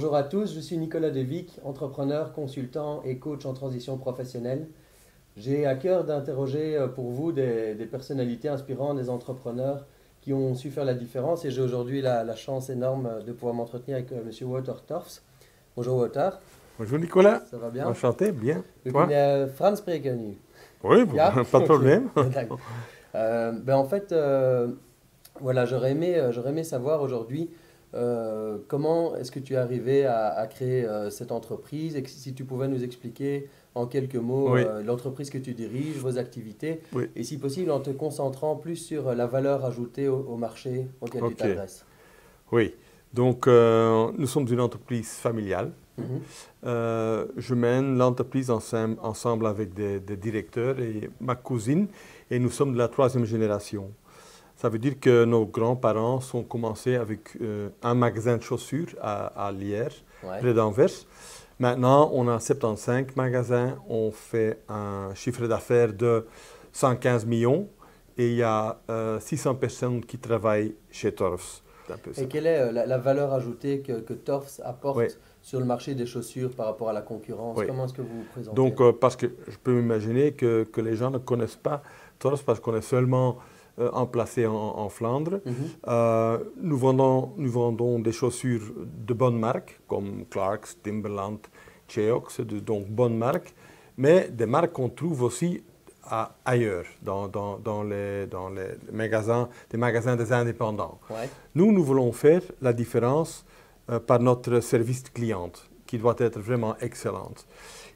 Bonjour à tous, je suis Nicolas Devic, entrepreneur, consultant et coach en transition professionnelle. J'ai à cœur d'interroger pour vous des personnalités inspirantes, des entrepreneurs qui ont su faire la différence et j'ai aujourd'hui la chance énorme de pouvoir m'entretenir avec M. Wouter Torfs. Bonjour Wouter. Bonjour Nicolas. Ça va bien? Enchanté, bien. We Toi? kunnen Frans spreken nu. Oui, Ja? pas de problème. D'accord. En fait, voilà, j'aurais aimé savoir aujourd'hui comment est-ce que tu es arrivé à créer cette entreprise et si tu pouvais nous expliquer en quelques mots Oui. l'entreprise que tu diriges, vos activités Oui. et si possible en te concentrant plus sur la valeur ajoutée au marché auquel tu Ok. t'adresses. Oui. Donc, nous sommes une entreprise familiale. Mhm. Je mène l'entreprise ensemble avec des directeurs et ma cousine, et nous sommes de la 3e génération. Ça veut dire que nos grands-parents ont commencé avec un magasin de chaussures à Lierre, Ouais. près d'Anvers. Maintenant, on a 75 magasins, on fait un chiffre d'affaires de 115 millions et il y a 600 personnes qui travaillent chez Torfs. C'est un peu ça. Et quelle est la valeur ajoutée que Torfs apporte Oui. sur le marché des chaussures par rapport à la concurrence? Oui. Comment est-ce que vous vous présentez? Donc, parce que je peux m'imaginer que les gens ne connaissent pas Torfs parce qu'on est seulement emplacé en Flandre. Mhm. Nous vendons des chaussures de bonnes marques, comme Clarks, Timberland, Cheox, donc bonnes marques, mais des marques qu'on trouve aussi ailleurs, dans les magasins, des magasins des indépendants. Ouais. Nous voulons faire la différence par notre service client, qui doit être vraiment excellent.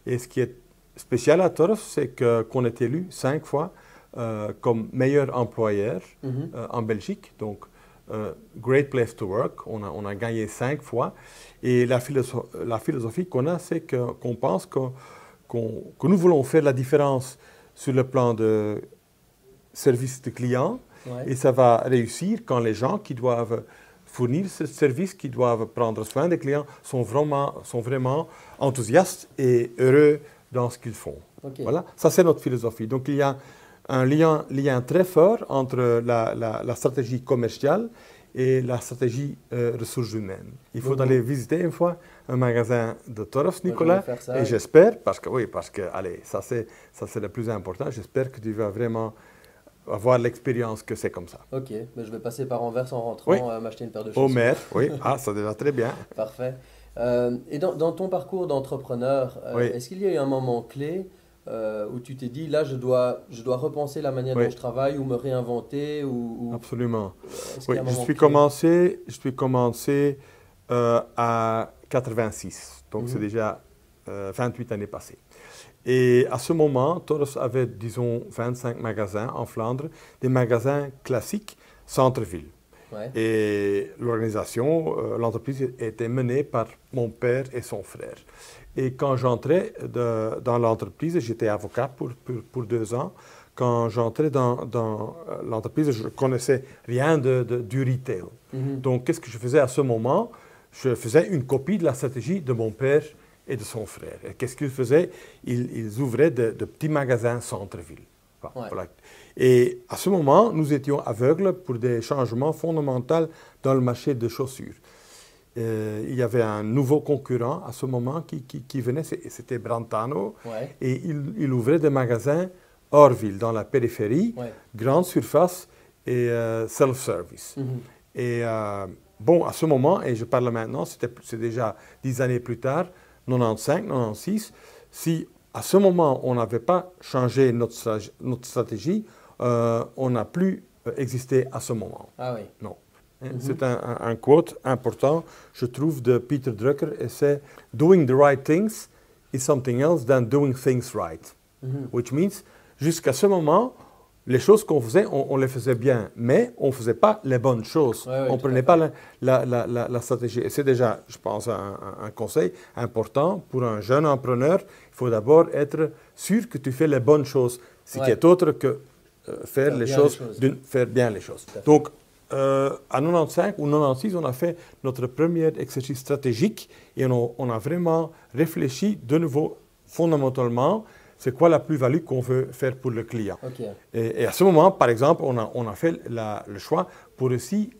Et ce qui est spécial à Torfs, c'est qu'on est élu 5 fois comme meilleur employeur Mhm. en Belgique. Donc, Great Place to Work, on a gagné 5 fois. Et la philosophie qu'on a, c'est qu'on pense que nous voulons faire la différence sur le plan de service de client. Ouais. Et ça va réussir quand les gens qui doivent fournir ce service, qui doivent prendre soin des clients, sont vraiment enthousiastes et heureux dans ce qu'ils font. Ok. Voilà, ça c'est notre philosophie. Donc il y a un lien très fort entre la stratégie commerciale et la stratégie ressources humaines. Il faut Donc, aller visiter une fois un magasin de Torfs, je Nicolas, vais faire ça. et j'espère, parce que allez, ça c'est le plus important, j'espère que tu vas vraiment avoir l'expérience que c'est comme ça. Ok, mais je vais passer par Anvers en rentrant, Oui. m'acheter une paire de chaussures. Au maire, oui, ça déjà très bien. Parfait. Et dans ton parcours d'entrepreneur, Oui. est-ce qu'il y a eu un moment clé où tu t'es dit, là, je dois repenser la manière Oui. dont je travaille ou me réinventer ou Absolument. est-ce qu'il y Oui, a un je moment suis clé? commencé à 86, donc c'est Mhm. déjà 28 années passées. Et à ce moment, Torfs avait, disons, 25 magasins en Flandre, des magasins classiques, centre-ville. Ouais. Et l'organisation, l'entreprise était menée par mon père et son frère. Et quand j'entrais dans l'entreprise, j'étais avocat pour 2 ans, quand j'entrais dans l'entreprise, je ne connaissais rien du retail. Mhm. Donc, qu'est-ce que je faisais à ce moment? Je faisais une copie de la stratégie de mon père et de son frère. Et qu'est-ce qu'ils faisaient? Ils ouvraient de petits magasins centre-ville. Ouais. Voilà. Et à ce moment, nous étions aveugles pour des changements fondamentaux dans le marché de chaussures. Il y avait un nouveau concurrent à ce moment qui venait, c'était Brantano, Ouais. et il ouvrait des magasins hors ville, dans la périphérie, Ouais. grande surface et self-service. Mhm. Et bon, à ce moment, et je parle maintenant, c'est déjà 10 années plus tard, 95, 96, si à ce moment on n'avait pas changé notre stratégie, on n'a plus existé à ce moment. Ah oui. Non. Mhm. C'est un quote important, je trouve, de Peter Drucker, et c'est « Doing the right things is something else than doing things right Mhm. ». Which means, jusqu'à ce moment, les choses qu'on faisait, on les faisait bien, mais on ne faisait pas les bonnes choses. Ouais, On ne tout à prenait fait. pas la stratégie. Et c'est déjà, je pense, un conseil important pour un jeune entrepreneur. Il faut d'abord être sûr que tu fais les bonnes choses, ce qui Ouais. est autre que faire Faire les bien choses, les choses. faire bien les choses. Tout à fait. Donc, à 95 ou 96, on a fait notre premier exercice stratégique et on a vraiment réfléchi de nouveau fondamentalement c'est quoi la plus-value qu'on veut faire pour le client. Ok. Et à ce moment, par exemple, on a fait le choix pour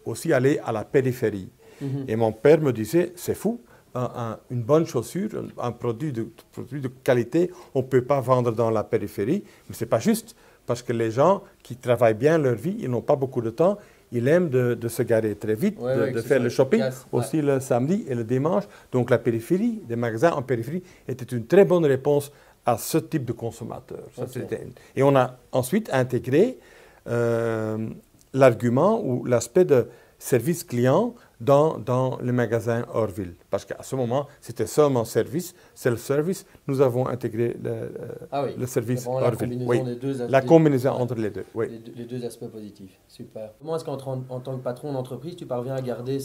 aussi aller à la périphérie. Mhm. Et mon père me disait, c'est fou, une bonne chaussure, un produit de qualité, on ne peut pas vendre dans la périphérie. Mais ce n'est pas juste, parce que les gens qui travaillent bien leur vie, ils n'ont pas beaucoup de temps. Ils aiment de se garer très vite, de faire le shopping, aussi le samedi et le dimanche. Donc la périphérie, des magasins en périphérie, était une très bonne réponse à ce type de consommateur. Et on a ensuite intégré l'argument ou l'aspect de service client dans les magasins hors ville. Parce qu'à ce moment, c'était seulement service, self-service. Nous avons intégré le service hors ville. Oui, la combinaison entre les deux. Oui. Les deux aspects positifs. Super. Comment est-ce qu'en tant que patron d'entreprise, tu parviens à garder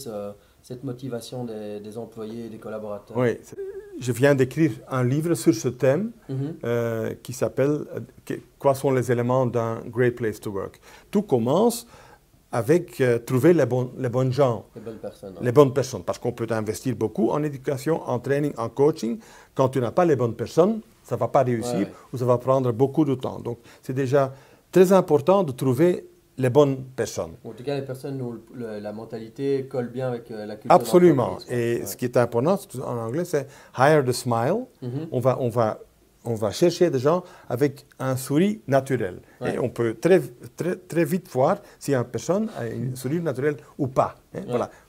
cette motivation des employés et des collaborateurs? Oui. Je viens d'écrire un livre sur ce thème qui s'appelle « Quoi sont les éléments d'un Great Place to Work ». Tout commence avec trouver les bonnes gens. Les bonnes personnes. Les bonnes personnes, parce qu'on peut investir beaucoup en éducation, en training, en coaching. Quand tu n'as pas les bonnes personnes, ça ne va pas réussir ou ça va prendre beaucoup de temps. Donc, c'est déjà très important de trouver les bonnes personnes. En tout cas, les personnes où la mentalité colle bien avec la culture. Absolument. Et ce qui est important, en anglais, c'est « hire the smile ». On va chercher des gens avec un sourire naturel. Et on peut très vite voir si une personne a un sourire naturel ou pas.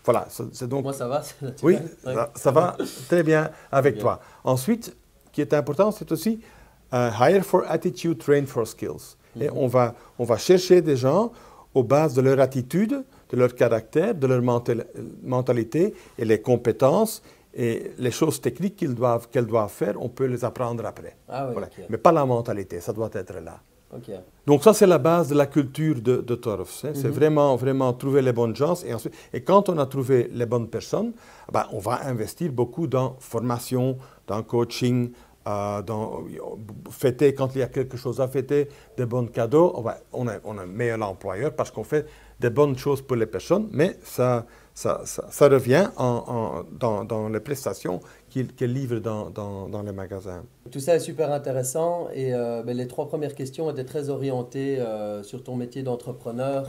Voilà. Donc, moi, ça va. Oui, ça va très bien avec toi. Ensuite, ce qui est important, c'est aussi hire for attitude, train for skills. Et on va chercher des gens aux bases de leur attitude, de leur caractère, de leur mentalité et les compétences. Et les choses techniques qu'elles doivent faire, on peut les apprendre après. Mais pas la mentalité, ça doit être là. Donc ça, c'est la base de la culture de Torfs. C'est vraiment trouver les bonnes gens. Et quand on a trouvé les bonnes personnes, on va investir beaucoup dans formation, dans coaching, dans fêter quand il y a quelque chose à fêter, des bons cadeaux. On est un meilleur employeur parce qu'on fait des bonnes choses pour les personnes, mais ça revient dans les prestations qu'ils livrent dans les magasins. Tout ça est super intéressant et les 3 premières questions étaient très orientées sur ton métier d'entrepreneur,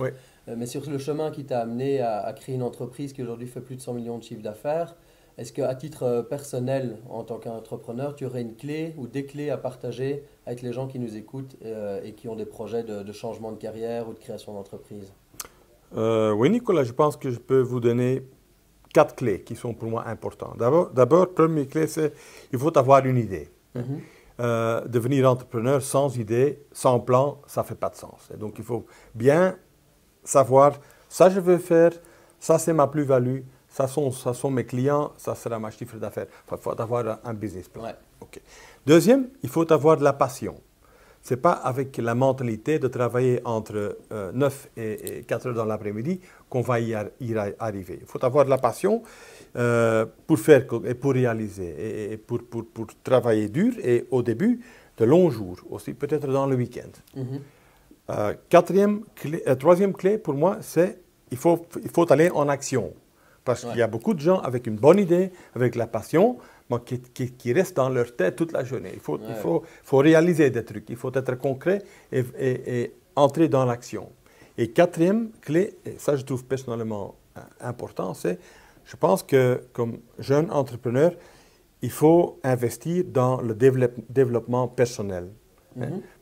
mais sur le chemin qui t'a amené à créer une entreprise qui aujourd'hui fait plus de 100 millions de chiffre d'affaires. Est-ce qu'à titre personnel, en tant qu'entrepreneur, tu aurais une clé ou des clés à partager avec les gens qui nous écoutent et qui ont des projets de changement de carrière ou de création d'entreprise? Oui, Nicolas, je pense que je peux vous donner 4 clés qui sont pour moi importantes. D'abord, première clé, c'est qu'il faut avoir une idée. Devenir entrepreneur sans idée, sans plan, ça ne fait pas de sens. Et donc, il faut bien savoir, ça je veux faire, ça c'est ma plus-value, ça sont mes clients, ça sera ma chiffre d'affaires. Il faut avoir un business plan. Deuxième, il faut avoir de la passion. Ce n'est pas avec la mentalité de travailler entre 9 et 4 heures dans l'après-midi qu'on va y arriver. Il faut avoir de la passion pour faire et pour réaliser et pour travailler dur et au début de longs jours, aussi peut-être dans le week-end. Troisième clé pour moi, c'est qu'il faut aller en action. Parce qu'il y a beaucoup de gens avec une bonne idée, avec la passion, qui restent dans leur tête toute la journée. Il faut réaliser des trucs, il faut être concret et entrer dans l'action. Et quatrième clé, et ça je trouve personnellement important, c'est, je pense que comme jeune entrepreneur, il faut investir dans le développement personnel.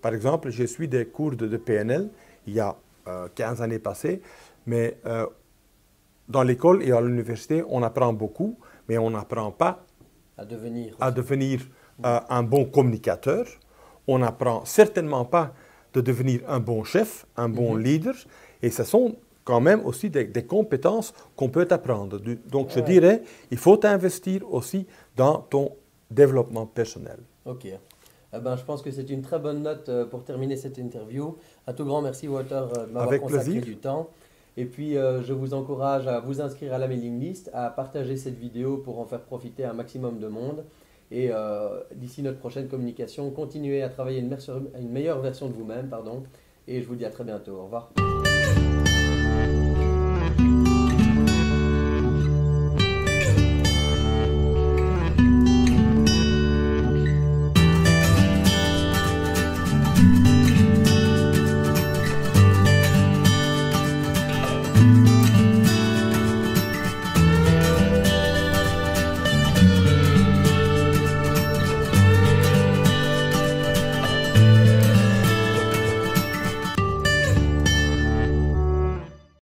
Par exemple, j'ai suivi des cours de PNL il y a 15 années passées, mais dans l'école et à l'université, on apprend beaucoup, mais on n'apprend pas à devenir un bon communicateur. On n'apprend certainement pas de devenir un bon chef, un bon leader. Et ce sont quand même aussi des compétences qu'on peut apprendre. Donc je dirais, il faut investir aussi dans ton développement personnel. Ok. Je pense que c'est une très bonne note pour terminer cette interview. Un tout grand merci, Walter, de m'avoir consacré du temps. Et puis, je vous encourage à vous inscrire à la mailing list, à partager cette vidéo pour en faire profiter un maximum de monde. Et d'ici notre prochaine communication, continuez à travailler une meilleure version de vous-même. Et je vous dis à très bientôt. Au revoir.